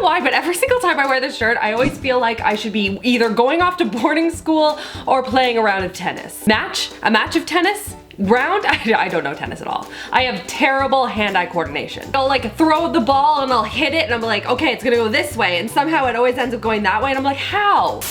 why, but every single time I wear this shirt, I always feel like I should be either going off to boarding school or playing a round of tennis. A match of tennis? Round? I don't know tennis at all. I have terrible hand-eye coordination. I'll like throw the ball and I'll hit it and I'm like, okay, it's gonna go this way, and somehow it always ends up going that way, and I'm like, how?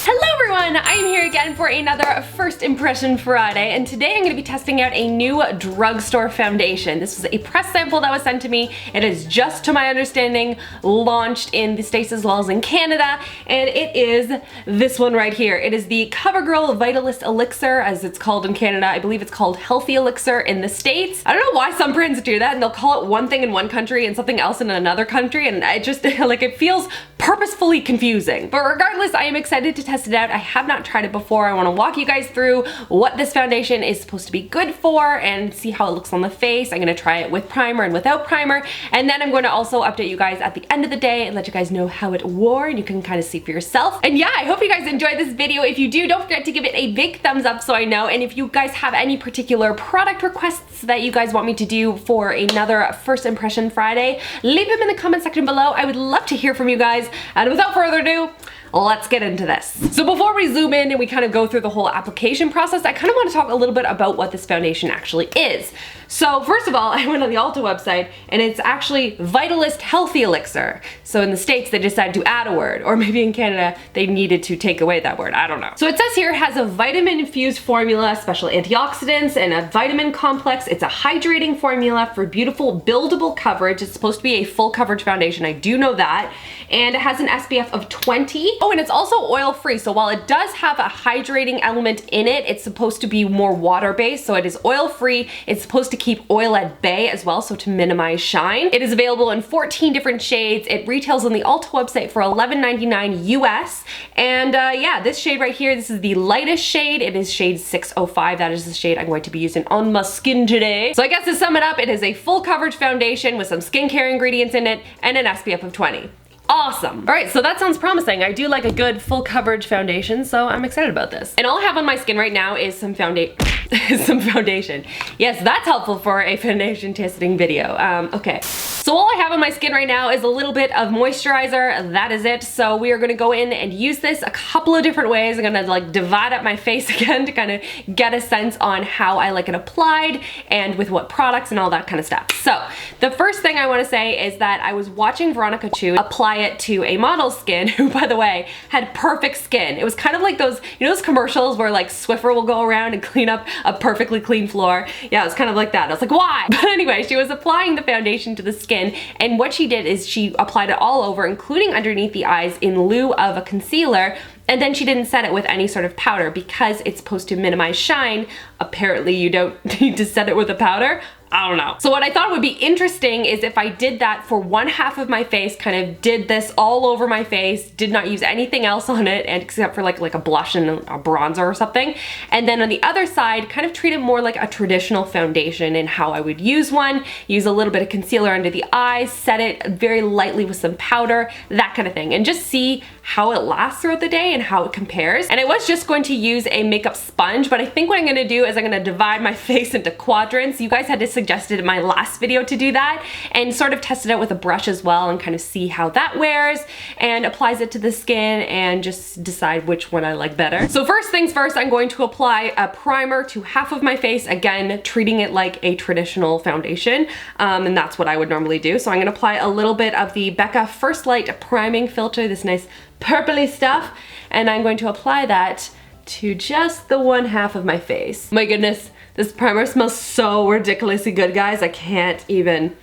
Hello everyone, I am here again for another First Impression Friday, and today I'm going to be testing out a new drugstore foundation. This was a press sample that was sent to me. It is just, to my understanding, launched in the States as well as in Canada, and it is this one right here. It is the CoverGirl Vitalist Elixir, as it's called in Canada. I believe it's called Healthy Elixir in the States. I don't know why some brands do that, and they'll call it one thing in one country and something else in another country, and I just, like, it feels purposefully confusing. But regardless, I am excited to test it out. I have not tried it before. I want to walk you guys through what this foundation is supposed to be good for and see how it looks on the face. I'm going to try it with primer and without primer, and then I'm going to also update you guys at the end of the day and let you guys know how it wore, and you can kind of see for yourself. And yeah, I hope you guys enjoyed this video. If you do, don't forget to give it a big thumbs up so I know, and if you guys have any particular product requests that you guys want me to do for another First Impression Friday, leave them in the comment section below. I would love to hear from you guys, and without further ado, let's get into this. So before we zoom in and we kind of go through the whole application process, I kind of want to talk a little bit about what this foundation actually is. So first of all, I went on the Ulta website and it's actually Vitalist Healthy Elixir. So in the States, they decided to add a word, or maybe in Canada, they needed to take away that word. I don't know. So it says here it has a vitamin infused formula, special antioxidants, and a vitamin complex. It's a hydrating formula for beautiful buildable coverage. It's supposed to be a full coverage foundation. I do know that. And it has an SPF of 20. Oh, and it's also oil-free. So while it does have a hydrating element in it, it's supposed to be more water-based. So it is oil-free. It's supposed to keep oil at bay as well, so to minimize shine. It is available in 14 different shades. It retails on the Ulta website for $11.99 US. And yeah, this shade right here, this is the lightest shade. It is shade 605. That is the shade I'm going to be using on my skin today. So I guess to sum it up, it is a full coverage foundation with some skincare ingredients in it and an SPF of 20. Awesome. All right, so that sounds promising. I do like a good full coverage foundation, so I'm excited about this. And all I have on my skin right now is some foundation. Yes, that's helpful for a foundation testing video. Okay. So all I have on my skin right now is a little bit of moisturizer. That is it. So we are gonna go in and use this a couple of different ways. I'm gonna like divide up my face again to kind of get a sense on how I like it applied and with what products and all that kind of stuff. So the first thing I wanna say is that I was watching Veronica Chu apply it to a model's skin who, by the way, had perfect skin. It was kind of like those, you know, those commercials where like Swiffer will go around and clean up a perfectly clean floor. Yeah, it was kind of like that. I was like, why? But anyway, she was applying the foundation to the skin, and what she did is she applied it all over, including underneath the eyes, in lieu of a concealer. And then she didn't set it with any sort of powder because it's supposed to minimize shine. Apparently you don't need to set it with a powder. I don't know. So what I thought would be interesting is if I did that for one half of my face, kind of did this all over my face, did not use anything else on it, and except for like a blush and a bronzer or something. And then on the other side, kind of treat it more like a traditional foundation in how I would use one. Use a little bit of concealer under the eyes, set it very lightly with some powder, that kind of thing. And just see how it lasts throughout the day and how it compares. And I was just going to use a makeup sponge, but I think what I'm gonna do is I'm gonna divide my face into quadrants. You guys had to suggested in my last video to do that, and sort of test it out with a brush as well and kind of see how that wears and applies it to the skin and just decide which one I like better. So first things first, I'm going to apply a primer to half of my face, again treating it like a traditional foundation, and that's what I would normally do. So I'm going to apply a little bit of the Becca First Light priming filter, this nice purpley stuff, and I'm going to apply that to just the one half of my face. My goodness, this primer smells so ridiculously good, guys. I can't even.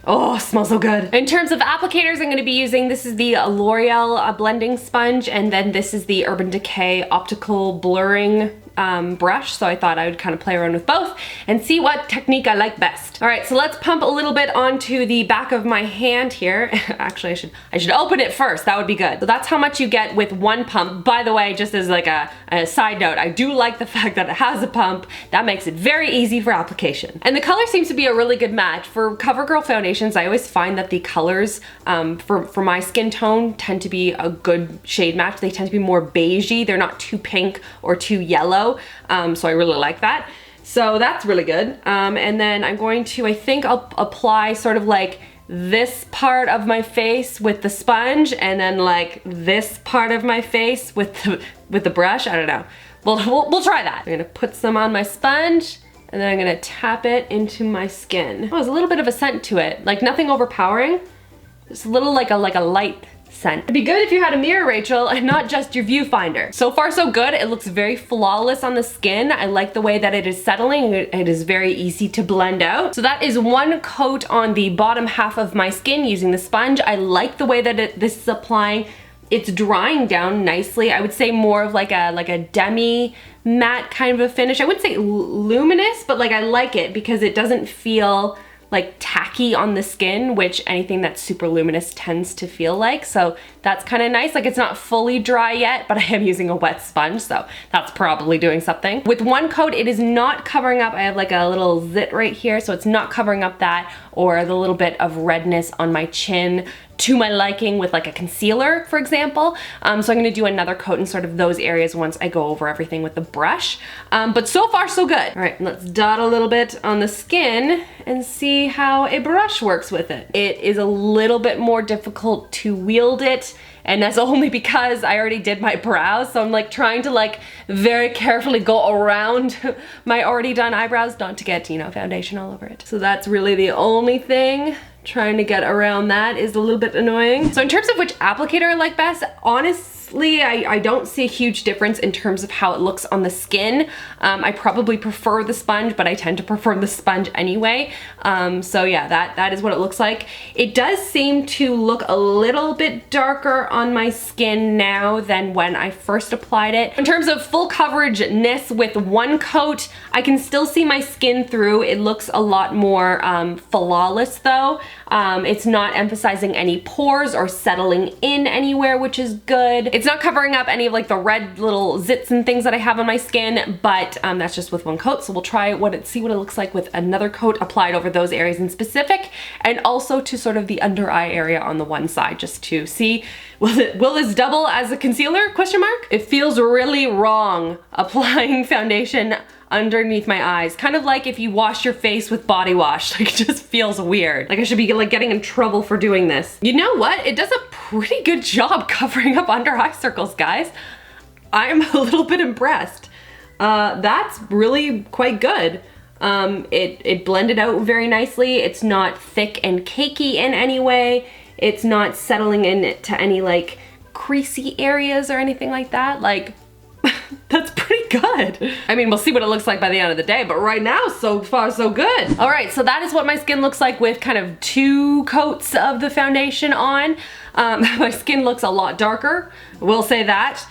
Oh, it smells so good. In terms of applicators, I'm going to be using, this is the L'Oreal blending sponge, and then this is the Urban Decay optical blurring brush, so I thought I would kind of play around with both and see what technique I like best. All right, so let's pump a little bit onto the back of my hand here. Actually, I should open it first. That would be good. So that's how much you get with one pump. By the way, just as like a side note, I do like the fact that it has a pump. That makes it very easy for application. And the color seems to be a really good match. For CoverGirl foundations, I always find that the colors for my skin tone tend to be a good shade match. They tend to be more beigey. They're not too pink or too yellow. So I really like that. So that's really good. And then I'm going to, I think I'll apply sort of like this part of my face with the sponge and then like this part of my face with the brush. I don't know. We'll try that. I'm gonna put some on my sponge and then I'm gonna tap it into my skin. Oh, there's a little bit of a scent to it. Like nothing overpowering. Just a little like a light scent. It'd be good if you had a mirror, Rachel, and not just your viewfinder. So far so good. It looks very flawless on the skin. I like the way that it is settling. It is very easy to blend out. So that is one coat on the bottom half of my skin using the sponge. I like the way that this is applying. It's drying down nicely. I would say more of like a demi matte kind of a finish. I wouldn't say luminous, but like I like it because it doesn't feel like tacky on the skin, which anything that's super luminous tends to feel like. So that's kind of nice. Like it's not fully dry yet, but I am using a wet sponge, so that's probably doing something. With one coat, it is not covering up. I have like a little zit right here, so it's not covering up that or the little bit of redness on my chin to my liking with like a concealer, for example. So I'm gonna do another coat in sort of those areas once I go over everything with the brush. But so far so good. All right, let's dot a little bit on the skin and see how a brush works with it. It is a little bit more difficult to wield it, and that's only because I already did my brows, so I'm like trying to like very carefully go around my already done eyebrows, not to get, you know, foundation all over it. So that's really the only thing. Trying to get around that is a little bit annoying. So in terms of which applicator I like best, honestly, I don't see a huge difference in terms of how it looks on the skin. I probably prefer the sponge, but I tend to prefer the sponge anyway. So yeah, that is what it looks like. It does seem to look a little bit darker on my skin now than when I first applied it. In terms of full coverage-ness with one coat, I can still see my skin through. It looks a lot more flawless though. It's not emphasizing any pores or settling in anywhere, which is good. It's not covering up any of like the red little zits and things that I have on my skin, but that's just with one coat. So we'll try see what it looks like with another coat applied over those areas in specific, and also to sort of the under eye area on the one side, just to see, will this double as a concealer, question mark? It feels really wrong applying foundation underneath my eyes. Kind of like if you wash your face with body wash, like it just feels weird. Like I should be like getting in trouble for doing this. You know what? It does a pretty good job covering up under eye circles, guys. I'm a little bit impressed. That's really quite good. It blended out very nicely. It's not thick and cakey in any way. It's not settling into any like creasy areas or anything like that. Like, that's pretty good. I mean, we'll see what it looks like by the end of the day, but right now, so far, so good. All right, so that is what my skin looks like with kind of 2 coats of the foundation on. My skin looks a lot darker, we'll say that.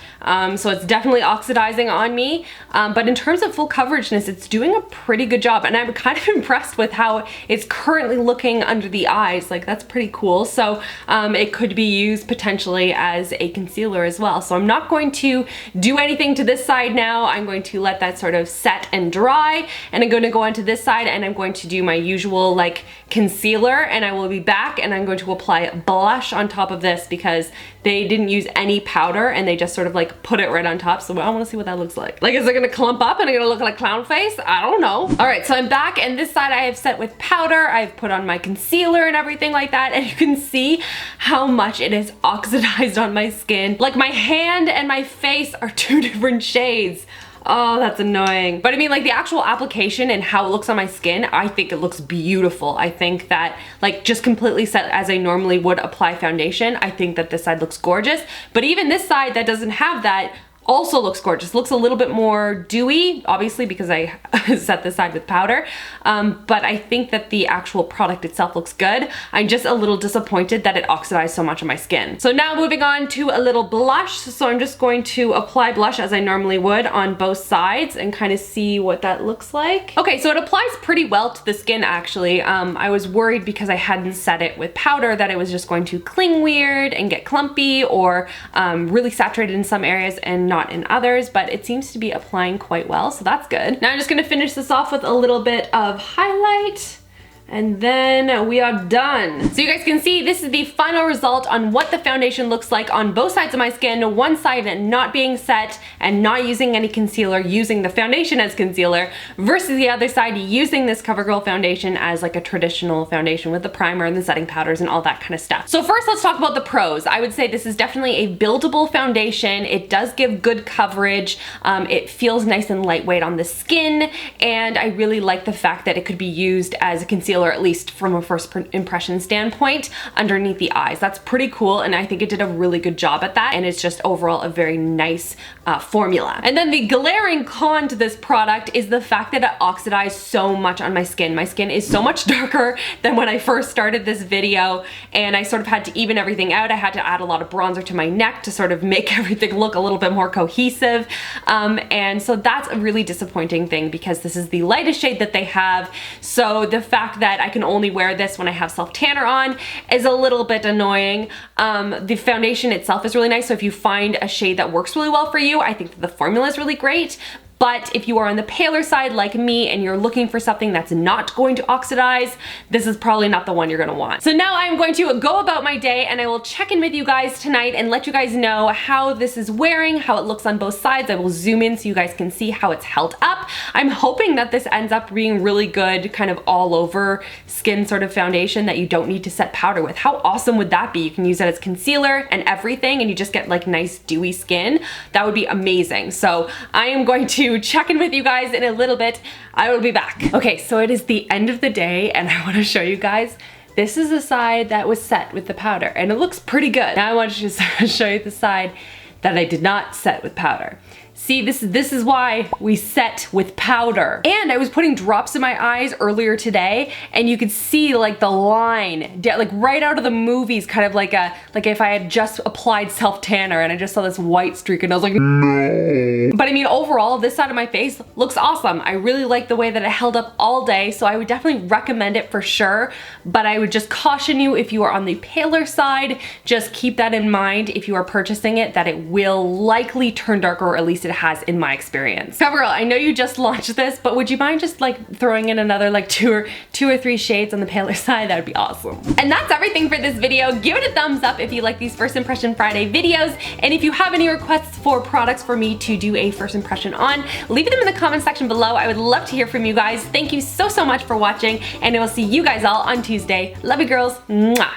So it's definitely oxidizing on me. But in terms of full coverageness, it's doing a pretty good job. And I'm kind of impressed with how it's currently looking under the eyes. Like that's pretty cool. So it could be used potentially as a concealer as well. So I'm not going to do anything to this side now. I'm going to let that sort of set and dry. And I'm going to go onto this side and I'm going to do my usual like concealer, and I will be back and I'm going to apply blush on top of this because they didn't use any powder and they just sort of like put it right on top. So I want to see what that looks like. Like, is it gonna clump up and I'm gonna look like clown face? I don't know. All right, so I'm back, and this side I have set with powder. I've put on my concealer and everything like that, and you can see how much it is oxidized on my skin. Like my hand and my face are 2 different shades. Oh, that's annoying. But I mean, like the actual application and how it looks on my skin, I think it looks beautiful. I think that like just completely set as I normally would apply foundation, I think that this side looks gorgeous. But even this side that doesn't have that also looks gorgeous. Looks a little bit more dewy, obviously because I set this side with powder. But I think that the actual product itself looks good. I'm just a little disappointed that it oxidized so much on my skin. So now moving on to a little blush. So I'm just going to apply blush as I normally would on both sides and kind of see what that looks like. Okay, so it applies pretty well to the skin actually. I was worried because I hadn't set it with powder that it was just going to cling weird and get clumpy or really saturated in some areas and not in others, but it seems to be applying quite well, so that's good. Now I'm just gonna finish this off with a little bit of highlight. And then we are done. So you guys can see this is the final result on what the foundation looks like on both sides of my skin. One side not being set and not using any concealer, using the foundation as concealer, versus the other side using this CoverGirl foundation as like a traditional foundation with the primer and the setting powders and all that kind of stuff. So first let's talk about the pros. I would say this is definitely a buildable foundation. It does give good coverage. It feels nice and lightweight on the skin, and I really like the fact that it could be used as a concealer, at least from a first impression standpoint, underneath the eyes. That's pretty cool, and I think it did a really good job at that, and it's just overall a very nice formula. And then the glaring con to this product is the fact that it oxidized so much on my skin. My skin is so much darker than when I first started this video, and I sort of had to even everything out. I had to add a lot of bronzer to my neck to sort of make everything look a little bit more cohesive, and so that's a really disappointing thing because this is the lightest shade that they have. So the fact that I can only wear this when I have self-tanner on is a little bit annoying. The foundation itself is really nice, so if you find a shade that works really well for you, I think that the formula is really great. But if you are on the paler side like me and you're looking for something that's not going to oxidize, this is probably not the one you're gonna want. So now I'm going to go about my day, and I will check in with you guys tonight and let you guys know how this is wearing, how it looks on both sides. I will zoom in so you guys can see how it's held up. I'm hoping that this ends up being really good, kind of all over skin sort of foundation that you don't need to set powder with. How awesome would that be? You can use it as concealer and everything, and you just get like nice dewy skin. That would be amazing. So I am going to check in with you guys in a little bit. I will be back. Okay, so it is the end of the day, and I want to show you guys. This is the side that was set with the powder, and it looks pretty good. Now I want to just show you the side that I did not set with powder. See, this is why we set with powder. And I was putting drops in my eyes earlier today, and you could see like the line, like right out of the movies, kind of like if I had just applied self-tanner and I just saw this white streak and I was like, no. But I mean, overall, this side of my face looks awesome. I really like the way that it held up all day, so I would definitely recommend it for sure. But I would just caution you, if you are on the paler side, just keep that in mind if you are purchasing it, that it will likely turn darker, or at least it has in my experience. CoverGirl, I know you just launched this, but would you mind just like throwing in another like two or three shades on the paler side? That would be awesome. And that's everything for this video. Give it a thumbs up if you like these First Impression Friday videos, and if you have any requests for products for me to do a first impression on, leave them in the comment section below. I would love to hear from you guys. Thank you so much for watching, and I will see you guys all on Tuesday. Love you girls. Mwah.